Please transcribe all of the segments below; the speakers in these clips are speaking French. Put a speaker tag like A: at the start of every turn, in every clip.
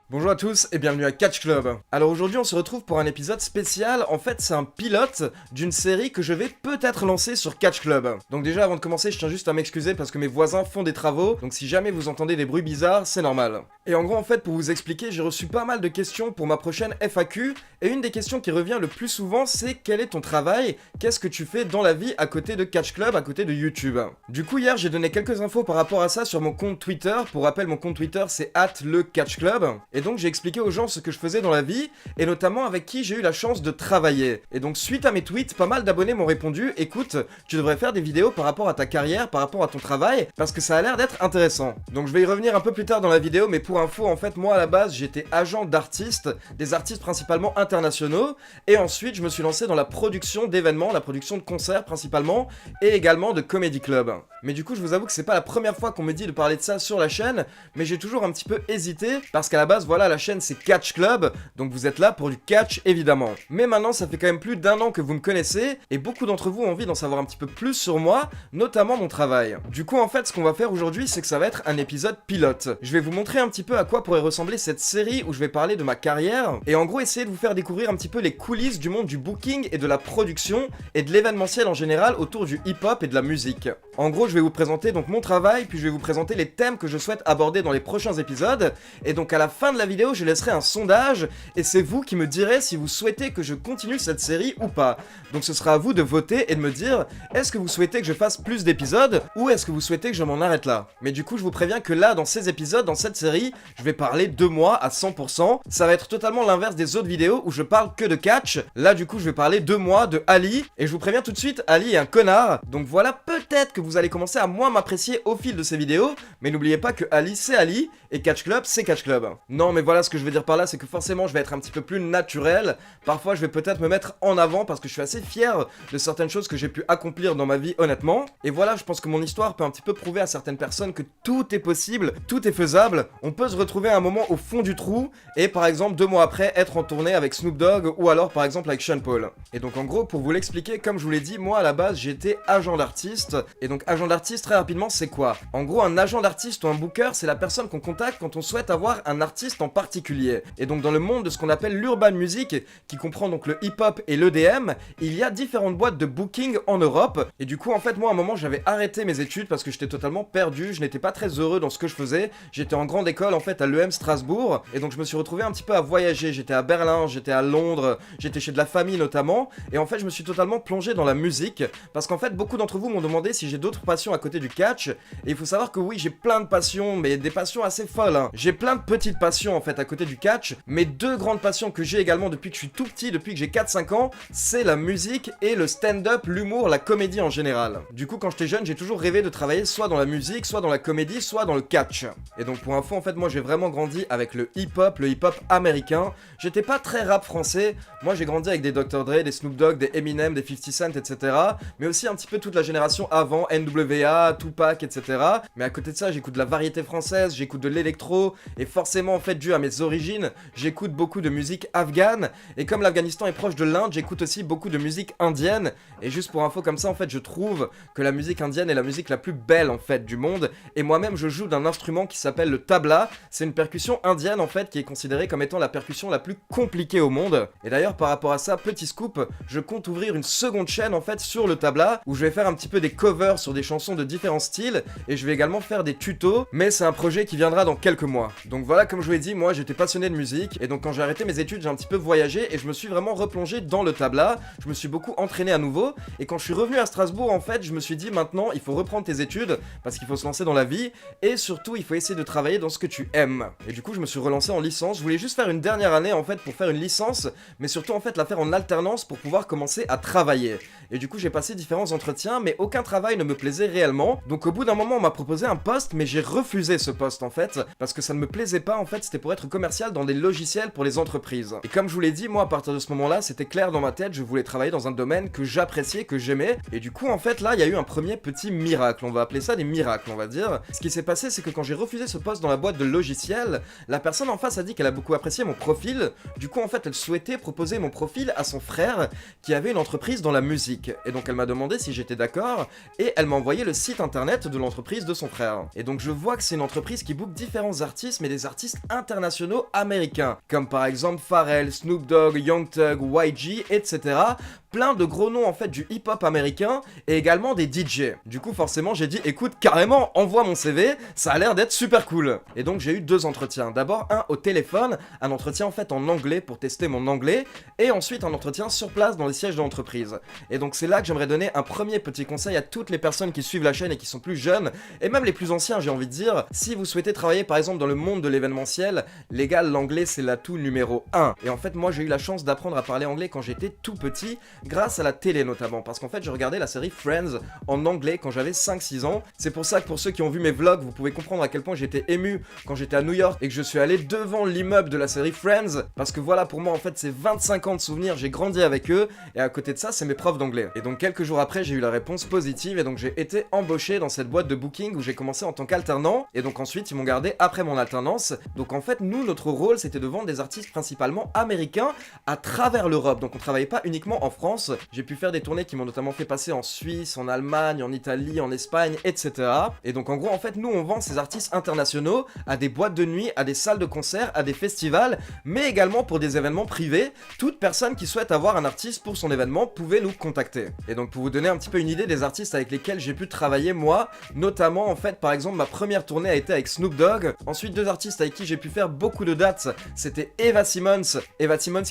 A: Bonjour à tous et bienvenue à Catch Club. Alors aujourd'hui on se retrouve pour un épisode spécial, en fait c'est un pilote d'une série que je vais peut-être lancer sur Catch Club. Donc déjà avant de commencer je tiens juste à m'excuser parce que mes voisins font des travaux, donc si jamais vous entendez des bruits bizarres c'est normal. Et en gros en fait pour vous expliquer j'ai reçu pas mal de questions pour ma prochaine FAQ et une des questions qui revient le plus souvent c'est quel est ton travail, qu'est-ce que tu fais dans la vie à côté de Catch Club, à côté de YouTube. Du coup hier j'ai donné quelques infos par rapport à ça sur mon compte Twitter, pour rappel mon compte Twitter c'est @lecatchclub. Et donc j'ai expliqué aux gens ce que je faisais dans la vie, et notamment avec qui j'ai eu la chance de travailler. Et donc suite à mes tweets, pas mal d'abonnés m'ont répondu, écoute, tu devrais faire des vidéos par rapport à ta carrière, par rapport à ton travail, parce que ça a l'air d'être intéressant. Donc je vais y revenir un peu plus tard dans la vidéo, mais pour info, en fait, moi à la base, j'étais agent d'artistes, des artistes principalement internationaux, et ensuite je me suis lancé dans la production d'événements, la production de concerts principalement, et également de comedy club. Mais du coup, je vous avoue que c'est pas la première fois qu'on me dit de parler de ça sur la chaîne, mais j'ai toujours un petit peu hésité, parce qu'à la base, voilà, la chaîne c'est Catch Club, donc vous êtes là pour du catch évidemment. Mais maintenant ça fait quand même plus d'un an que vous me connaissez, et beaucoup d'entre vous ont envie d'en savoir un petit peu plus sur moi, notamment mon travail. Du coup en fait ce qu'on va faire aujourd'hui c'est que ça va être un épisode pilote. Je vais vous montrer un petit peu à quoi pourrait ressembler cette série où je vais parler de ma carrière, et en gros essayer de vous faire découvrir un petit peu les coulisses du monde du booking et de la production, et de l'événementiel en général autour du hip-hop et de la musique. En gros je vais vous présenter donc mon travail, puis je vais vous présenter les thèmes que je souhaite aborder dans les prochains épisodes, et donc à la fin de la vidéo je laisserai un sondage et c'est vous qui me direz si vous souhaitez que je continue cette série ou pas. Donc ce sera à vous de voter et de me dire est-ce que vous souhaitez que je fasse plus d'épisodes ou est-ce que vous souhaitez que je m'en arrête là. Mais du coup je vous préviens que là dans ces épisodes, dans cette série, je vais parler de moi à 100%. Ça va être totalement l'inverse des autres vidéos où je parle que de catch. Là du coup je vais parler de moi, de Ali, et je vous préviens tout de suite, Ali est un connard. Donc voilà, peut-être que vous allez commencer à moins m'apprécier au fil de ces vidéos, mais n'oubliez pas que Ali c'est Ali et Catch Club c'est Catch Club. Non mais voilà ce que je veux dire par là, c'est que forcément je vais être un petit peu plus naturel. Parfois je vais peut-être me mettre en avant parce que je suis assez fier de certaines choses que j'ai pu accomplir dans ma vie honnêtement. Et voilà, je pense que mon histoire peut un petit peu prouver à certaines personnes que tout est possible, tout est faisable. On peut se retrouver à un moment au fond du trou et par exemple 2 mois après être en tournée avec Snoop Dogg ou alors par exemple avec Sean Paul. Et donc en gros pour vous l'expliquer, comme je vous l'ai dit, moi à la base j'étais agent d'artiste. Et donc agent d'artiste très rapidement c'est quoi? En gros un agent d'artiste ou un booker c'est la personne qu'on contacte quand on souhaite avoir un artiste en particulier. Et donc dans le monde de ce qu'on appelle l'urban music, qui comprend donc le hip-hop et l'EDM, il y a différentes boîtes de booking en Europe. Et du coup en fait moi à un moment j'avais arrêté mes études parce que j'étais totalement perdu, je n'étais pas très heureux dans ce que je faisais. J'étais en grande école en fait à l'EM Strasbourg, et donc je me suis retrouvé un petit peu à voyager. J'étais à Berlin, j'étais à Londres, j'étais chez de la famille notamment, et en fait je me suis totalement plongé dans la musique parce qu'en fait beaucoup d'entre vous m'ont demandé si j'ai d'autres passions à côté du catch, et il faut savoir que oui j'ai plein de passions, mais des passions assez folles hein. J'ai plein de petites passions en fait à côté du catch, mais deux grandes passions que j'ai également depuis que je suis tout petit, depuis que j'ai 4-5 ans, c'est la musique et le stand-up, l'humour, la comédie en général. Du coup quand j'étais jeune j'ai toujours rêvé de travailler soit dans la musique, soit dans la comédie, soit dans le catch. Et donc pour info en fait moi j'ai vraiment grandi avec le hip-hop américain. J'étais pas très rap français, moi j'ai grandi avec des Dr Dre, des Snoop Dogg, des Eminem, des 50 Cent, etc. Mais aussi un petit peu toute la génération avant, NWA, Tupac, etc. Mais à côté de ça j'écoute de la variété française, j'écoute de l'électro, et forcément en fait dû à mes origines, j'écoute beaucoup de musique afghane, et comme l'Afghanistan est proche de l'Inde, j'écoute aussi beaucoup de musique indienne, et juste pour info comme ça en fait je trouve que la musique indienne est la musique la plus belle en fait du monde, et moi-même je joue d'un instrument qui s'appelle le tabla, c'est une percussion indienne en fait qui est considérée comme étant la percussion la plus compliquée au monde. Et d'ailleurs par rapport à ça, petit scoop, je compte ouvrir une seconde chaîne en fait sur le tabla, où je vais faire un petit peu des covers sur des chansons de différents styles, et je vais également faire des tutos, mais c'est un projet qui viendra dans quelques mois. Donc voilà, comme je vous l'ai dit, moi j'étais passionné de musique, et donc quand j'ai arrêté mes études j'ai un petit peu voyagé et je me suis vraiment replongé dans le tabla, je me suis beaucoup entraîné à nouveau, et quand je suis revenu à Strasbourg en fait je me suis dit maintenant il faut reprendre tes études parce qu'il faut se lancer dans la vie, et surtout il faut essayer de travailler dans ce que tu aimes. Et du coup je me suis relancé en licence, je voulais juste faire une dernière année en fait pour faire une licence, mais surtout en fait la faire en alternance pour pouvoir commencer à travailler. Et du coup j'ai passé différents entretiens mais aucun travail ne me plaisait réellement, donc au bout d'un moment on m'a proposé un poste mais j'ai refusé ce poste en fait, parce que ça ne me plaisait pas en fait, c'était pour être commercial dans des logiciels pour les entreprises. Et comme je vous l'ai dit, moi à partir de ce moment là c'était clair dans ma tête, je voulais travailler dans un domaine que j'appréciais, que j'aimais, et du coup en fait là il y a eu un premier petit miracle, on va appeler ça des miracles on va dire. Ce qui s'est passé c'est que quand j'ai refusé ce poste dans la boîte de logiciels, la personne en face a dit qu'elle a beaucoup apprécié mon profil, du coup en fait elle souhaitait proposer mon profil à son frère qui avait une entreprise dans la musique, et donc elle m'a demandé si j'étais d'accord, et elle m'a envoyé le site internet de l'entreprise de son frère. Et donc je vois que c'est une entreprise qui book différents artistes, mais des artistes internationaux américains, comme par exemple Pharrell, Snoop Dogg, Young Thug, YG, etc. Plein de gros noms en fait du hip-hop américain et également des DJ. Du coup forcément j'ai dit écoute carrément envoie mon CV, ça a l'air d'être super cool. Et donc j'ai eu 2 entretiens. D'abord un au téléphone, un entretien en fait en anglais pour tester mon anglais et ensuite un entretien sur place dans les sièges de l'entreprise. Et donc c'est là que j'aimerais donner un premier petit conseil à toutes les personnes qui suivent la chaîne et qui sont plus jeunes et même les plus anciens j'ai envie de dire. Si vous souhaitez travailler par exemple dans le monde de l'événementiel, les gars l'anglais c'est l'atout numéro 1. Et en fait moi j'ai eu la chance d'apprendre à parler anglais quand j'étais tout petit grâce à la télé notamment, parce qu'en fait je regardais la série Friends en anglais quand j'avais 5-6 ans. C'est pour ça que pour ceux qui ont vu mes vlogs, vous pouvez comprendre à quel point j'étais ému quand j'étais à New York et que je suis allé devant l'immeuble de la série Friends, parce que voilà pour moi en fait c'est 25 ans de souvenirs, j'ai grandi avec eux et à côté de ça c'est mes profs d'anglais. Et donc quelques jours après j'ai eu la réponse positive et donc j'ai été embauché dans cette boîte de booking où j'ai commencé en tant qu'alternant et donc ensuite ils m'ont gardé après mon alternance. Donc en fait nous notre rôle c'était de vendre des artistes principalement américains à travers l'Europe, donc on travaillait pas uniquement en France. J'ai pu faire des tournées qui m'ont notamment fait passer en Suisse, en Allemagne, en Italie, en Espagne, etc. Et donc en gros en fait nous on vend ces artistes internationaux à des boîtes de nuit, à des salles de concert, à des festivals, mais également pour des événements privés. Toute personne qui souhaite avoir un artiste pour son événement pouvait nous contacter. Et donc pour vous donner un petit peu une idée des artistes avec lesquels j'ai pu travailler moi, notamment en fait par exemple ma première tournée a été avec Snoop Dogg. Ensuite 2 artistes avec qui j'ai pu faire beaucoup de dates, c'était Eva Simmons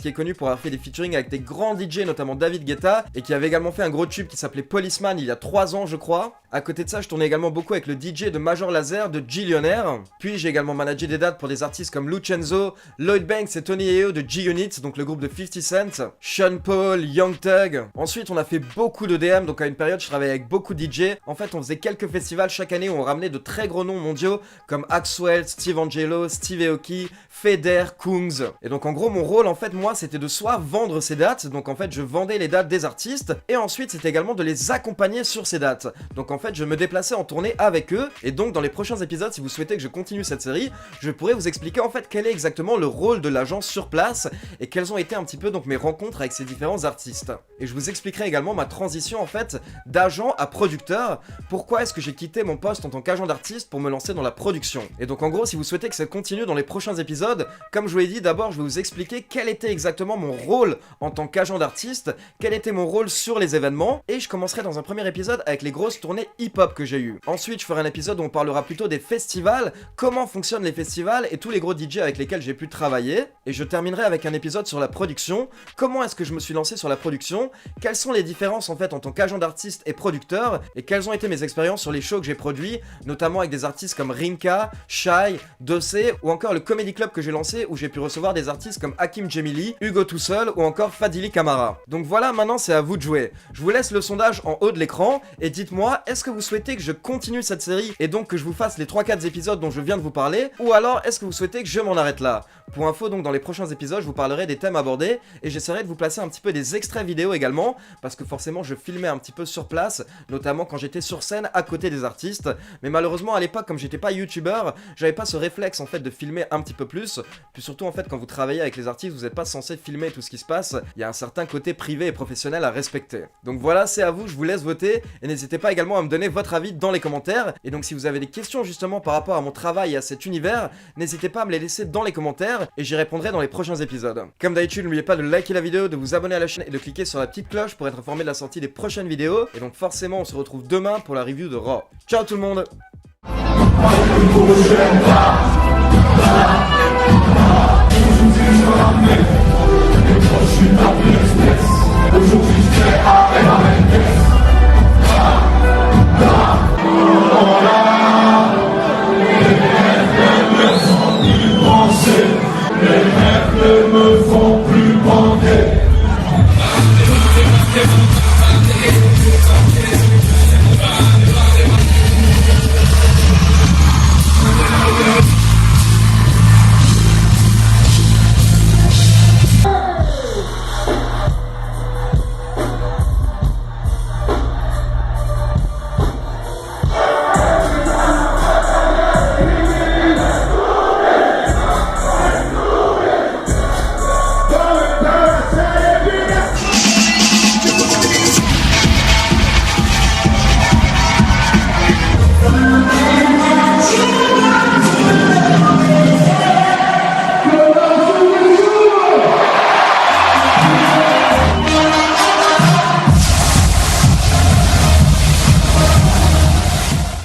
A: qui est connue pour avoir fait des featuring avec des grands DJ notamment David Guetta et qui avait également fait un gros tube qui s'appelait Policeman il y a 3 ans je crois. À côté de ça je tournais également beaucoup avec le DJ de Major Lazer de Gillionaire. Puis j'ai également managé des dates pour des artistes comme Lucenzo, Lloyd Banks et Tony Ayo de G-Unit, donc le groupe de 50 Cent, Sean Paul, Young Thug. Ensuite on a fait beaucoup de DM, donc à une période je travaillais avec beaucoup de DJ. En fait on faisait quelques festivals chaque année où on ramenait de très gros noms mondiaux comme Axwell, Steve Angelo, Steve Aoki, Feder, Kungs. Et donc en gros mon rôle en fait moi c'était de soit vendre ces dates, donc en fait je vendais les dates des artistes et ensuite c'était également de les accompagner sur ces dates. Donc en fait je me déplaçais en tournée avec eux et donc dans les prochains épisodes si vous souhaitez que je continue cette série, je pourrais vous expliquer en fait quel est exactement le rôle de l'agent sur place et quelles ont été un petit peu donc mes rencontres avec ces différents artistes. Et je vous expliquerai également ma transition en fait d'agent à producteur, pourquoi est-ce que j'ai quitté mon poste en tant qu'agent d'artiste pour me lancer dans la production. Et donc en gros si vous souhaitez que ça continue dans les prochains épisodes, comme je vous l'ai dit, d'abord je vais vous expliquer quel était exactement mon rôle en tant qu'agent d'artiste, quel était mon rôle sur les événements, et je commencerai dans un premier épisode avec les grosses tournées hip-hop que j'ai eues. Ensuite je ferai un épisode où on parlera plutôt des festivals, comment fonctionnent les festivals et tous les gros DJ avec lesquels j'ai pu travailler, et je terminerai avec un épisode sur la production, comment est-ce que je me suis lancé sur la production, quelles sont les différences en fait en tant qu'agent d'artiste et producteur, et quelles ont été mes expériences sur les shows que j'ai produits, notamment avec des artistes comme Rinka, Shai, Dossé, ou encore le Comedy Club que j'ai lancé où j'ai pu recevoir des artistes comme Hakim Djemili, Hugo Tousseul ou encore Fadili Camara. Donc voilà, maintenant c'est à vous de jouer. Je vous laisse le sondage en haut de l'écran et dites-moi, est-ce que vous souhaitez que je continue cette série et donc que je vous fasse les 3-4 épisodes dont je viens de vous parler, ou alors est-ce que vous souhaitez que je m'en arrête là? Pour info, donc dans les prochains épisodes, je vous parlerai des thèmes abordés et j'essaierai de vous placer un petit peu des extraits vidéo également, parce que forcément je filmais un petit peu sur place, notamment quand j'étais sur scène à côté des artistes, mais malheureusement à l'époque, comme j'étais pas youtubeur, j'avais pas ce réflexe en fait de filmer un petit peu plus, puis surtout en fait quand vous travaillez avec les artistes, vous n'êtes pas censé filmer tout ce qui se passe, il y a un certain côté privé et professionnel à respecter. Donc voilà, c'est à vous, je vous laisse voter, et n'hésitez pas également à me donner votre avis dans les commentaires, et donc si vous avez des questions justement par rapport à mon travail et à cet univers, n'hésitez pas à me les laisser dans les commentaires, et j'y répondrai dans les prochains épisodes. Comme d'habitude, n'oubliez pas de liker la vidéo, de vous abonner à la chaîne et de cliquer sur la petite cloche pour être informé de la sortie des prochaines vidéos, et donc forcément on se retrouve demain pour la review de Raw. Ciao tout le monde.